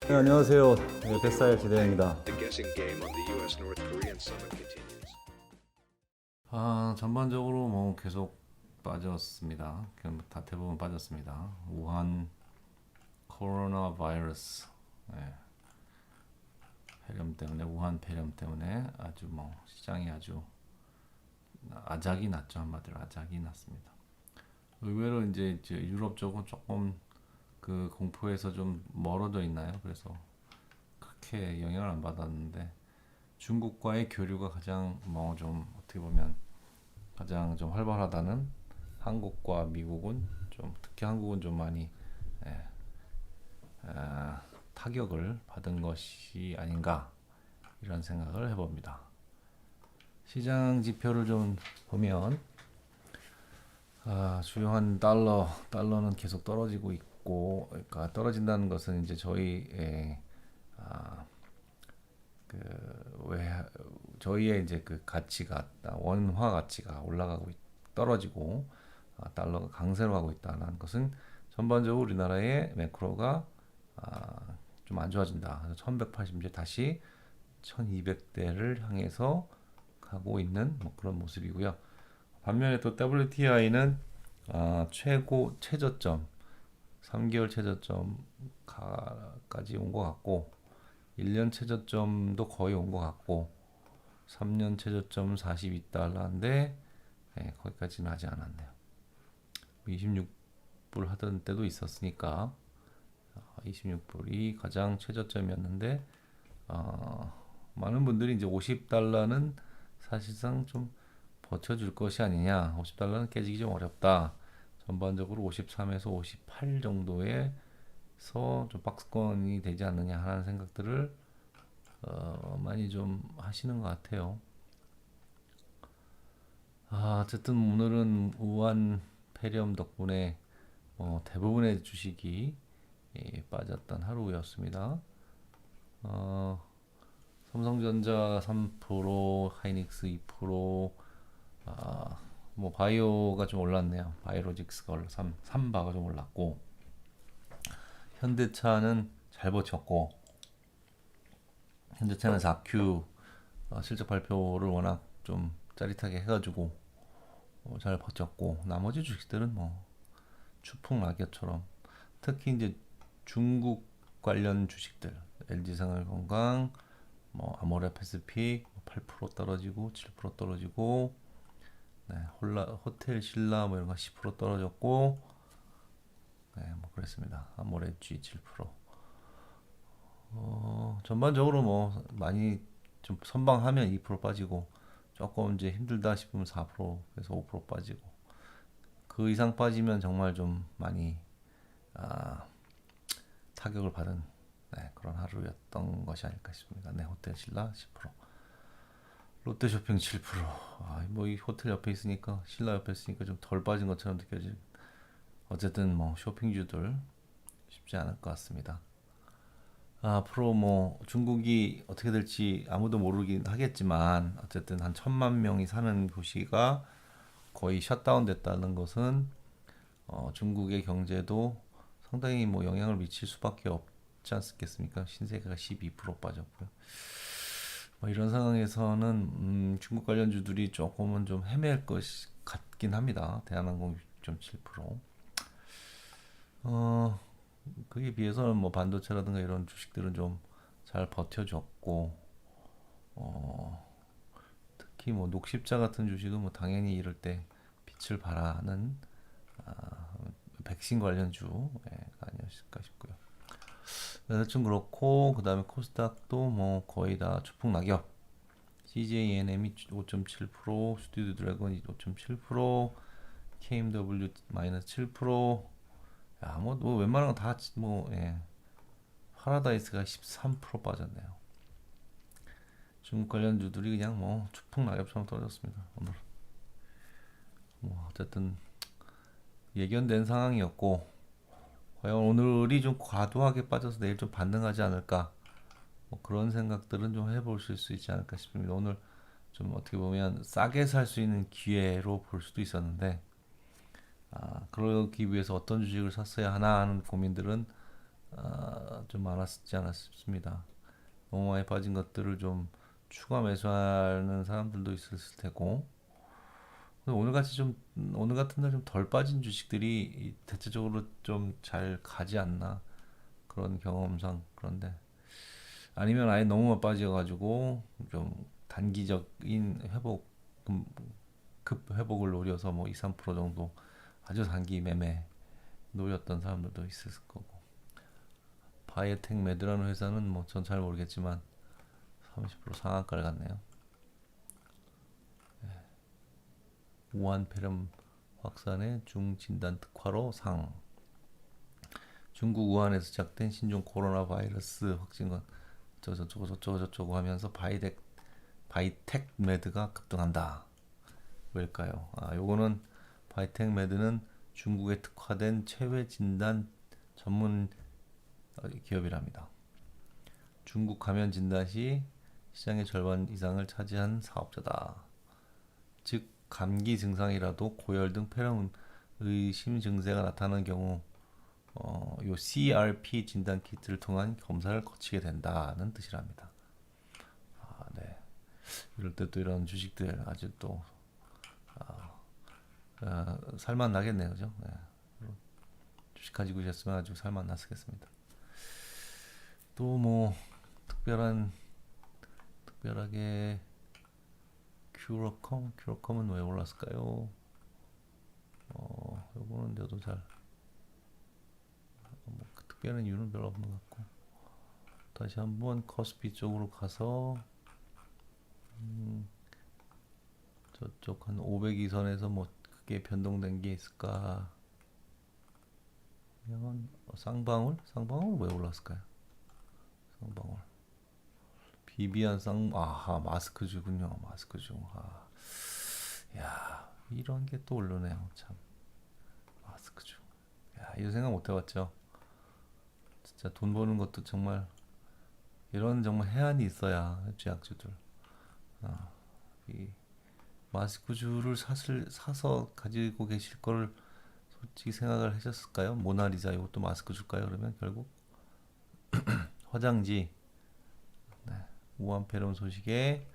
네, 안녕하세요. 네, 뱃살 지대입니다. The guessing game on the U.S. North Korean summit continues. 전반적으로 뭐 계속 빠졌습니다. 그냥 다 대부분 빠졌습니다. 우한 코로나 바이러스 폐렴 때문에 우한 폐렴 때문에 아주 뭐 시장이 아주 아작이 났죠. 한마디로 아작이 났습니다. 의외로 이제 유럽 쪽은 조금 그 공포에서 좀 멀어져 있나요? 그래서 그렇게 영향을 안 받았는데 중국과의 교류가 가장 뭐 좀 어떻게 보면 가장 좀 활발하다는 한국과 미국은 좀 특히 한국은 좀 많이 예, 타격을 받은 것이 아닌가 이런 생각을 해봅니다. 시장 지표를 좀 보면 주요한 달러는 계속 떨어지고 있고, 그러니까 떨어진다는 것은 이제 저희의 왜 저희의 이제 그 가치가 원화 가치가 올라가고 떨어지고 달러가 강세로 가고 있다는 것은 전반적으로 우리나라의 매크로가 좀 안 좋아진다. 그래서 1180 이제 다시 1200대를 향해서 가고 있는 뭐 그런 모습이고요. 반면에 또 WTI는 최고 최저점 3개월 최저점까지 온 것 같고 1년 최저점도 거의 온 것 같고 3년 최저점 42달러인데 거기까지는 하지 않았네요. 26불 하던 때도 있었으니까 26불이 가장 최저점이었는데 많은 분들이 이제 50달러는 사실상 좀 버텨줄 것이 아니냐, 50달러는 깨지기 좀 어렵다, 전반적으로 53에서 58 정도에서 좀 박스권이 되지 않느냐 하는 생각들을 많이 좀 하시는 것 같아요. 어쨌든 오늘은 우한 폐렴 덕분에 대부분의 주식이 빠졌던 하루였습니다. 삼성전자 3%, 하이닉스 2%, 뭐 바이오가 좀 올랐네요. 바이오로직스가 3바가 좀 올랐고, 현대차는 잘 버텼고, 현대차는 4Q 실적 발표를 워낙 좀 짜릿하게 해가지고 잘 버텼고, 나머지 주식들은 뭐 추풍낙엽처럼, 특히 이제 중국 관련 주식들, LG생활건강, 뭐 아모레 패시픽 8% 떨어지고 7% 떨어지고, 호텔 신라 뭐 이런 거 10% 떨어졌고, 뭐 그랬습니다. 아모레 G 7%. 전반적으로 뭐 많이 좀 선방하면 2% 빠지고, 조금 이제 힘들다 싶으면 4%에서 5% 빠지고, 그 이상 빠지면 정말 좀 많이 타격을 받은 그런 하루였던 것이 아닐까 싶습니다. 호텔 신라 10%, 롯데쇼핑 7%. 뭐 이 호텔 옆에 있으니까, 신라 옆에 있으니까 좀 덜 빠진 것처럼 느껴질. 어쨌든 뭐 쇼핑주들 쉽지 않을 것 같습니다. 앞으로 뭐 중국이 어떻게 될지 아무도 모르긴 하겠지만, 어쨌든 한 1000만 명이 사는 도시가 거의 셧다운 됐다는 것은 중국의 경제도 상당히 뭐 영향을 미칠 수밖에 없지 않겠습니까? 신세계가 12% 빠졌고요. 뭐 이런 상황에서는 중국 관련주들이 조금은 좀 헤맬 것 같긴 합니다. 대한항공 6.7%. 그에 비해서는 뭐 반도체라든가 이런 주식들은 좀 잘 버텨줬고, 특히 뭐 녹십자 같은 주식은 뭐 당연히 이럴 때 빛을 발하는 백신 관련주 아니었을까 싶고요. 대충 그렇고, 그 다음에 코스닥도 뭐 거의 다 추풍낙엽. CJENM이 5.7%, 스튜디오 드래곤이 5.7%, KMW 마이너스 7%. 뭐 웬만한 건 다 뭐 파라다이스가 13% 빠졌네요. 중국 관련주들이 그냥 뭐 추풍낙엽처럼 떨어졌습니다. 오늘 뭐 어쨌든 예견된 상황이었고, 과연 오늘이 좀 과도하게 빠져서 내일 좀 반등하지 않을까, 뭐 그런 생각들은 좀 해보실 수 있지 않을까 싶습니다. 오늘 좀 어떻게 보면 싸게 살 수 있는 기회로 볼 수도 있었는데, 그러기 위해서 어떤 주식을 샀어야 하나 하는 고민들은 좀 많았지 않았 싶습니다. 너무 많이 빠진 것들을 좀 추가 매수하는 사람들도 있었을 테고 오늘 오늘 같은 날 좀 덜 빠진 주식들이 대체적으로 좀 잘 가지 않나 그런 경험상. 그런데 아니면 아예 너무 빠져가지고 좀 단기적인 급 회복을 노려서 뭐 2, 3% 정도 아주 단기 매매 노렸던 사람들도 있을 거고. 바이오텍 매드라는 회사는 뭐 전 잘 모르겠지만 30% 상한가를 갔네요. 우한 폐렴 확산의 중진단 특화로 상. 중국 우한에서 시작된 신종 코로나 바이러스 확진건 저쩌고 하면서 바이텍 매드가 급등한다. 왜일까요? 요거는 바이텍 매드는 중국에 특화된 체외 진단 전문 기업이랍니다. 중국 감염 진단 시 시장의 절반 이상을 차지한 사업자다. 즉 감기 증상이라도 고열 등 폐렴 의심 증세가 나타나는 경우 요 CRP 진단 키트를 통한 검사를 거치게 된다는 뜻이랍니다. 네. 이럴 때 또 이런 주식들 아주 또 살만 나겠네요, 그죠? 네. 주식 가지고 계셨으면 아주 살만 났겠습니다. 또 뭐 특별하게 큐러컴은 왜 올랐을까요? 요거는 저도 잘 특별한 이유는 별로 없는 것 같고. 다시 한번 코스피 쪽으로 가서 저쪽 한 502선에서 뭐 크게 변동된 게 있을까? 그냥 쌍방울 왜 올랐을까요? 쌍방울 비비안 마스크주군요. 마스크주. 야, 이런 게 또 오르네요. 참. 마스크주. 야, 이거 생각 못 해봤죠. 진짜 돈 버는 것도 정말 이런 정말 해안이 있어야 제약주들. 이 마스크주를 사서 가지고 계실 거를 솔직히 생각을 하셨을까요? 모나리자 이것도 마스크줄까요? 그러면 결국 화장지, 우한 폐렴 소식에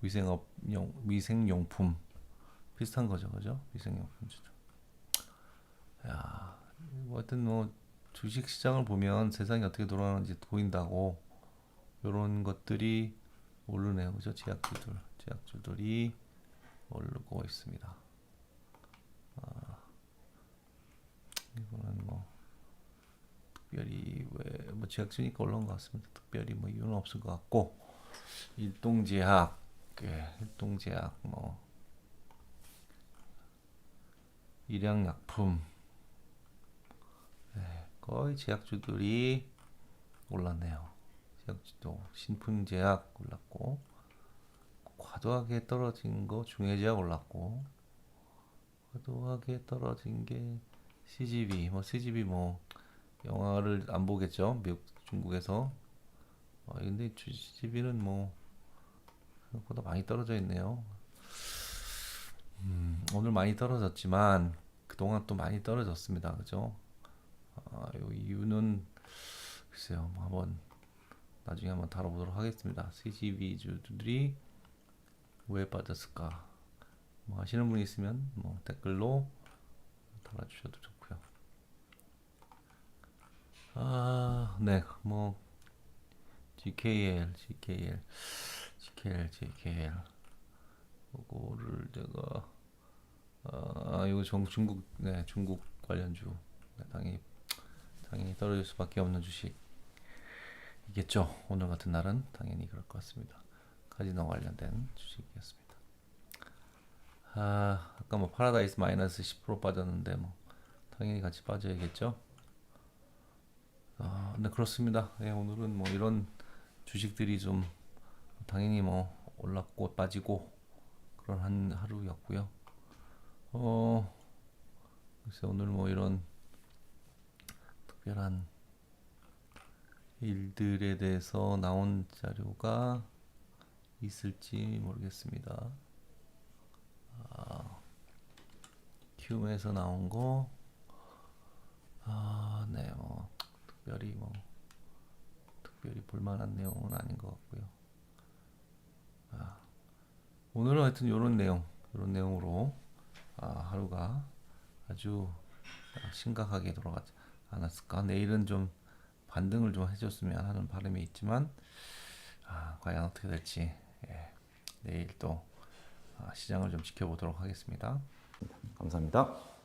위생용품 비슷한 거죠, 그죠? 위생용품주들. 야, 뭐 하여튼 뭐 주식 시장을 보면 세상이 어떻게 돌아가는지 보인다고 이런 것들이 오르네요, 그죠? 제약주들이 오르고 있습니다. 이거는 뭐 특별히 뭐 제약주니까 올라온 것 같습니다. 특별히 뭐 이유는 없을 것 같고. 일동제약, 뭐 일양약품, 거의 제약주들이 올랐네요. 제약주도 신풍제약 올랐고, 과도하게 떨어진 거 중해제약 올랐고, 과도하게 떨어진 게 CGV 뭐 영화를 안 보겠죠, 미국 중국에서. 근데 CGV는 뭐 생각보다 많이 떨어져 있네요. 오늘 많이 떨어졌지만 그동안 또 많이 떨어졌습니다. 그죠? 요 이유는 글쎄요. 뭐 나중에 한번 다뤄보도록 하겠습니다. CGV 주들이 왜 빠졌을까? 뭐 아시는 분 있으면 뭐 댓글로 달아주셔도 좋고요. 네, 뭐 GKL 그거를 제가 이거 중국 관련주. 당연히 떨어질 수밖에 없는 주식이겠죠. 오늘 같은 날은 당연히 그럴 것 같습니다. 카지노 관련된 주식이었습니다. 아까 뭐 파라다이스 마이너스 10% 빠졌는데 뭐 당연히 같이 빠져야겠죠. 네, 그렇습니다. 오늘은 뭐 이런 주식들이 좀 당연히 뭐 올랐고 빠지고 그런 한 하루였고요. 글쎄 오늘 뭐 이런 특별한 일들에 대해서 나온 자료가 있을지 모르겠습니다. 큐에서 나온 거, 네, 뭐 특별히 볼만한 내용은 아닌 것 같고요. 오늘은 하여튼 이런 내용으로 하루가 아주 심각하게 돌아가지 않았을까. 내일은 좀 반등을 좀 해줬으면 하는 바람이 있지만 과연 어떻게 될지 내일 또 시장을 좀 지켜보도록 하겠습니다. 감사합니다.